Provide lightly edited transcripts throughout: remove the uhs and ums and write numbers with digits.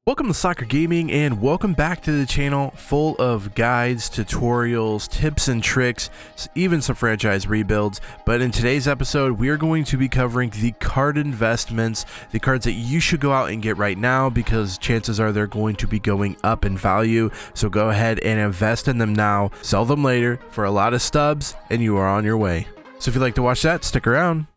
Welcome to Soccer Gaming and welcome back to the channel full of guides, tutorials, tips and tricks, even some franchise rebuilds. But in today's episode, we are going to be covering the card investments, the cards that you should go out and get right now because chances are they're going to be going up in value. So go ahead and invest in them now, sell them later for a lot of stubs, and you are on your way. So if you'd like to watch that, stick around.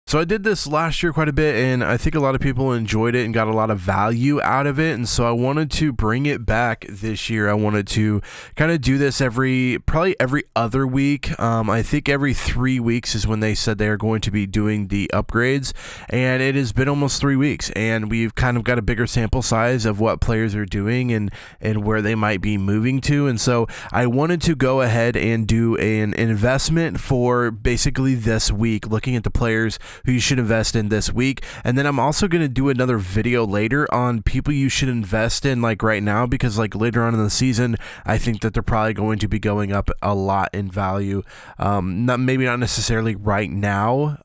So I did this last year quite a bit, and I think a lot of people enjoyed it and got a lot of value out of it. And so I wanted to bring it back this year. I wanted to kind of do this probably every other week. I think every 3 weeks is when they said they are going to be doing the upgrades. And it has been almost 3 weeks, and we've kind of got a bigger sample size of what players are doing and where they might be moving to. And so I wanted to go ahead and do an investment for basically this week, looking at the players who you should invest in this week. And then I'm also going to do another video later on people you should invest in like right now, because like later on in the season I think that they're probably going to be going up a lot in value. Maybe not necessarily right now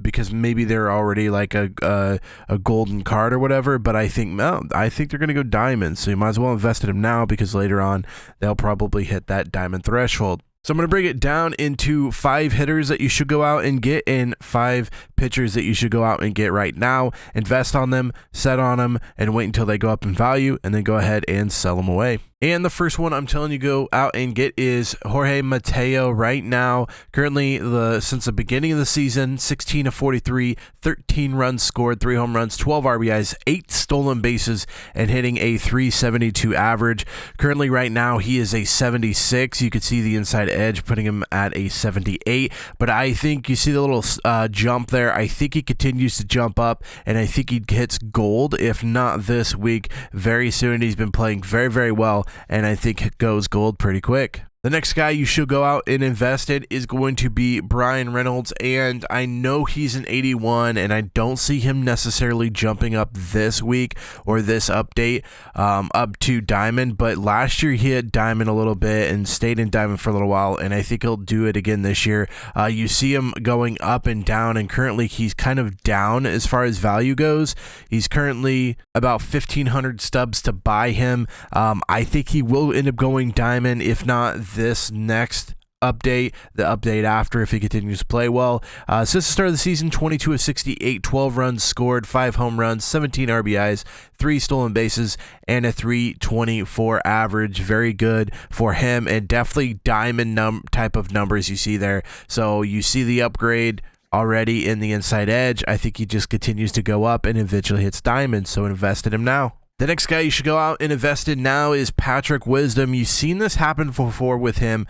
because maybe they're already like a golden card or whatever, but I think they're going to go diamond, so you might as well invest in them now because later on they'll probably hit that diamond threshold. So I'm going to break it down into 5 hitters that you should go out and get and 5 pitchers that you should go out and get right now. Invest on them, set on them, and wait until they go up in value, and then go ahead and sell them away. And the first one I'm telling you go out and get is Jorge Mateo right now. Currently, since the beginning of the season, 16 of 43, 13 runs scored, 3 home runs, 12 RBIs, 8 stolen bases, and hitting a 372 average. Currently, right now, he is a 76. You could see the inside edge putting him at a 78. But I think you see the little jump there. I think he continues to jump up, and I think he hits gold, if not this week, very soon. He's been playing very, very well, and I think it goes gold pretty quick. The next guy you should go out and invest in is going to be BRYAN Reynolds, and I know he's an 81, and I don't see him necessarily jumping up this week or this update up to diamond, but last year he hit diamond a little bit and stayed in diamond for a little while, and I think he'll do it again this year. You see him going up and down, and currently he's kind of down as far as value goes. He's currently about 1,500 stubs to buy him. I think he will end up going diamond, if not this next update, the update after, if he continues to play well. Since the start of the season, 22 of 68, 12 runs scored, 5 home runs, 17 RBIs, 3 stolen bases, and a 324 average. Very good for him, and definitely diamond type of numbers you see there. So you see the upgrade already in the inside edge. I think he just continues to go up and eventually hits diamond, so invest in him now. The next guy you should go out and invest in now is Patrick Wisdom. You've seen this happen before with him,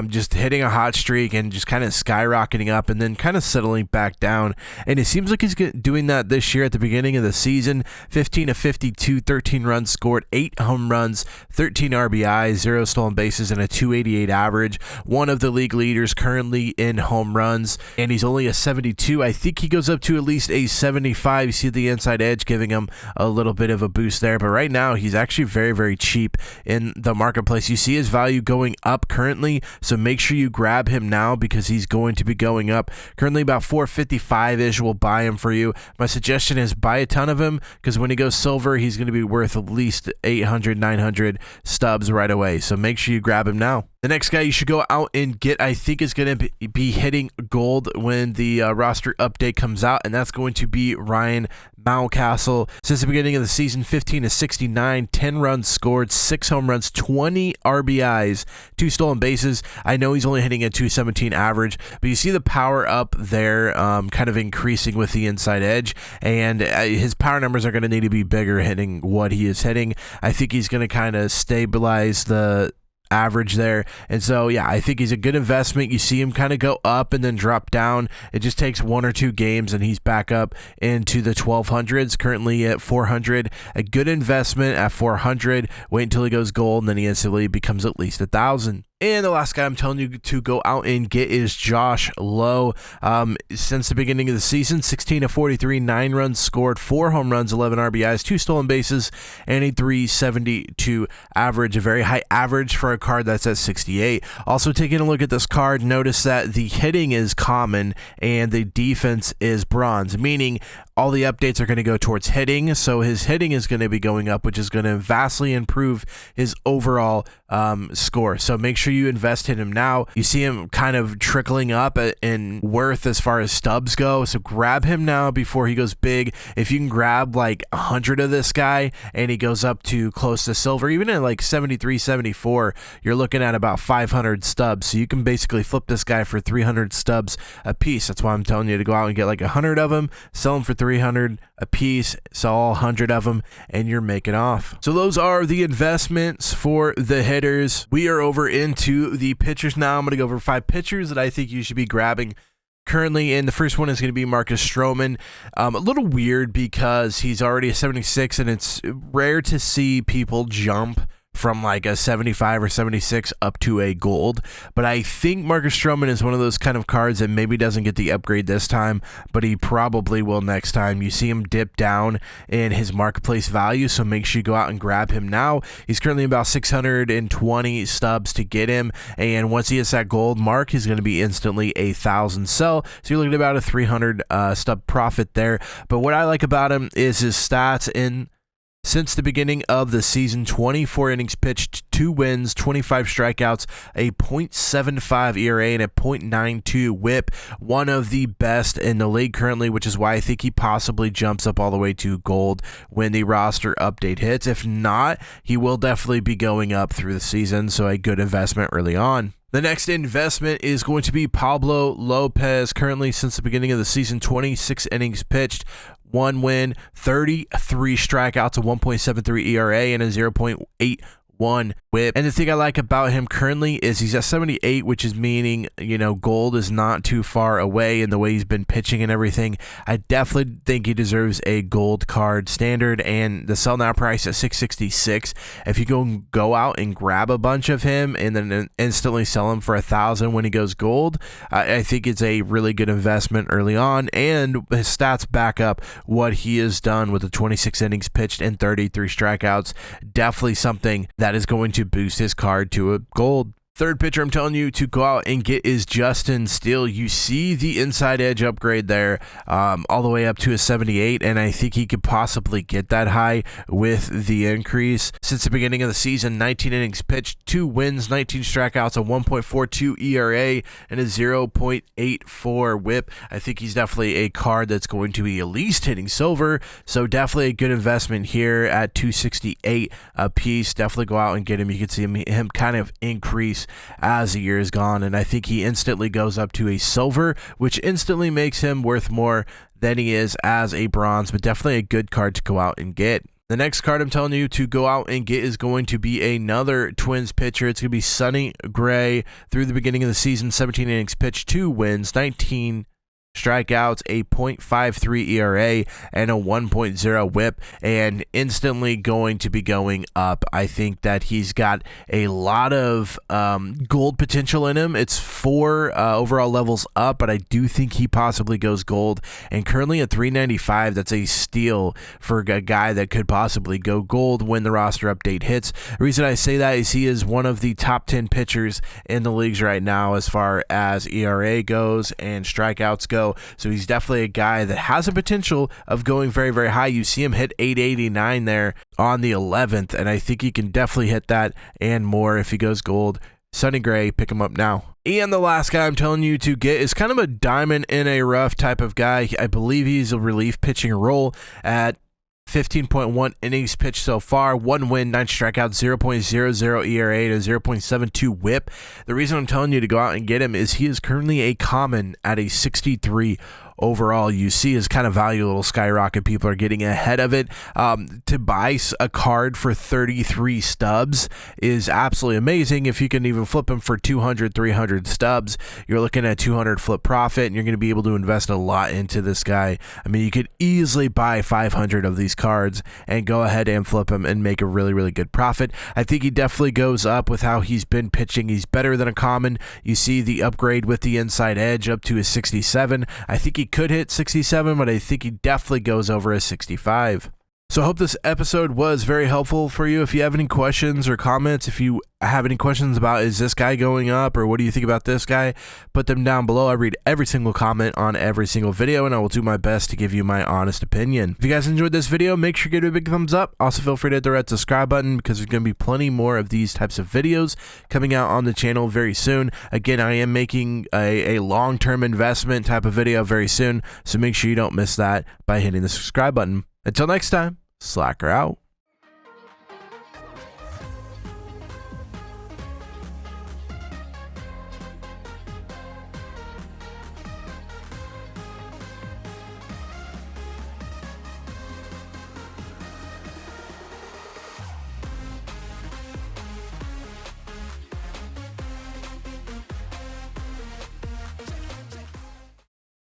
just hitting a hot streak and just kind of skyrocketing up and then kind of settling back down. And it seems like he's doing that this year at the beginning of the season. 15 of 52, 13 runs scored, 8 home runs, 13 RBIs, 0 stolen bases, and a 288 average. One of the league leaders currently in home runs, and he's only a 72. I think he goes up to at least a 75. You see the inside edge giving him a little bit of a boost there. But right now he's actually very, very cheap in the marketplace. You see his value going up currently, so make sure you grab him now because he's going to be going up. Currently about 455-ish will buy him for you. My suggestion is buy a ton of him, because when he goes silver, he's going to be worth at least 800, 900 stubs right away. So make sure you grab him now. The next guy you should go out and get, I think, is going to be hitting gold when the roster update comes out, and that's going to be Ryan Mountcastle. Since the beginning of the season, 15 of 69, 10 runs scored, 6 home runs, 20 RBIs, 2 stolen bases. I know he's only hitting a 217 average, but you see the power up there kind of increasing with the inside edge, and his power numbers are going to need to be bigger hitting what he is hitting. I think he's going to kind of stabilize the average there, and so yeah, I think he's a good investment. You see him kind of go up and then drop down. It just takes 1 or 2 games and he's back up into the 1200s, currently at 400. A good investment at 400. Wait until he goes gold, and then he instantly becomes at least 1,000. And the last guy I'm telling you to go out and get is Josh Lowe. Since the beginning of the season, 16 of 43, 9 runs scored, 4 home runs, 11 RBIs, 2 stolen bases, and a 372 average, a very high average for a card that's at 68. Also, taking a look at this card, notice that the hitting is common and the defense is bronze, meaning all the updates are going to go towards hitting, so his hitting is going to be going up, which is going to vastly improve his overall score. So make sure you invest in him now. You see him kind of trickling up in worth as far as stubs go, so grab him now before he goes big. If you can grab like 100 of this guy and he goes up to close to silver, even at like 73, 74, you're looking at about 500 stubs. So you can basically flip this guy for 300 stubs a piece. That's why I'm telling you to go out and get like 100 of them, sell them for 300 a piece, sell all 100 of them, and you're making off. So those are the investments for the hitters. We are over into the pitchers now. I'm going to go over 5 pitchers that I think you should be grabbing currently, and the first one is going to be Marcus Stroman. A little weird because he's already a 76, and it's rare to see people jump from like a 75 or 76 up to a gold, but I think Marcus Stroman is one of those kind of cards that maybe doesn't get the upgrade this time, but he probably will next time. You see him dip down in his marketplace value, so make sure you go out and grab him now. He's currently about 620 stubs to get him, and once he hits that gold mark, he's going to be instantly a 1,000 sell, so you're looking at about a 300 stub profit there. But what I like about him is his stats since the beginning of the season: 24 innings pitched, 2 wins, 25 strikeouts, a .75 ERA, and a .92 whip. One of the best in the league currently, which is why I think he possibly jumps up all the way to gold when the roster update hits. If not, he will definitely be going up through the season, so a good investment early on. The next investment is going to be Pablo Lopez. Currently, since the beginning of the season, 26 innings pitched, 1 win, 33 strikeouts, a 1.73 ERA, and a 0.81 whip. And the thing I like about him currently is he's at 78, which is meaning, you know, gold is not too far away in the way he's been pitching and everything. I definitely think he deserves a gold card standard, and the sell now price at 666. If you go out and grab a bunch of him and then instantly sell him for 1,000 when he goes gold, I think it's a really good investment early on, and his stats back up what he has done with the 26 innings pitched and 33 strikeouts. Definitely something that is going to boost his card to a gold. Third pitcher I'm telling you to go out and get is Justin Steele. You see the inside edge upgrade there, all the way up to a 78, and I think he could possibly get that high with the increase. Since the beginning of the season, 19 innings pitched, 2 wins, 19 strikeouts, a 1.42 ERA, and a 0.84 whip. I think he's definitely a card that's going to be at least hitting silver, so definitely a good investment here at 268 a piece. Definitely go out and get him. You can see him kind of increase as the year is gone, and I think he instantly goes up to a silver, which instantly makes him worth more than he is as a bronze, but definitely a good card to go out and get. The next card I'm telling you to go out and get is going to be another Twins pitcher. It's going to be Sonny Gray. Through the beginning of the season, 17 innings pitched, 2 wins, 19 strikeouts, a .53 ERA, and a 1.0 whip, and instantly going to be going up. I think that he's got a lot of gold potential in him. It's 4 overall levels up, but I do think he possibly goes gold, and currently at 395, that's a steal for a guy that could possibly go gold when the roster update hits. The reason I say that is he is one of the top 10 pitchers in the leagues right now as far as ERA goes and strikeouts go. So he's definitely a guy that has a potential of going very, very high. You see him hit 889 there on the 11th, and I think he can definitely hit that and more if he goes gold. Sonny Gray, pick him up now. And the last guy I'm telling you to get is kind of a diamond in a rough type of guy. I believe he's a relief pitching role at 15.1 innings pitched so far, 1 win, 9 strikeouts, 0.00 ERA, and a 0.72 whip. The reason I'm telling you to go out and get him is he is currently a common at a 63 overall you see his kind of value a little skyrocket. People are getting ahead of it. To buy a card for 33 stubs is absolutely amazing. If you can even flip them for 200, 300 stubs, you're looking at 200 flip profit, and you're going to be able to invest a lot into this guy. I mean, you could easily buy 500 of these cards and go ahead and flip them and make a really, really good profit. I think he definitely goes up with how he's been pitching. He's better than a common. You see the upgrade with the inside edge up to a 67. I think he could hit 67, but I think he definitely goes over a 65. So I hope this episode was very helpful for you. If you have any questions or comments, if you have any questions about is this guy going up or what do you think about this guy, put them down below. I read every single comment on every single video, and I will do my best to give you my honest opinion. If you guys enjoyed this video, make sure you give it a big thumbs up. Also feel free to hit the red subscribe button because there's going to be plenty more of these types of videos coming out on the channel very soon. Again, I am making a long-term investment type of video very soon, so make sure you don't miss that by hitting the subscribe button. Until next time, Slacker out.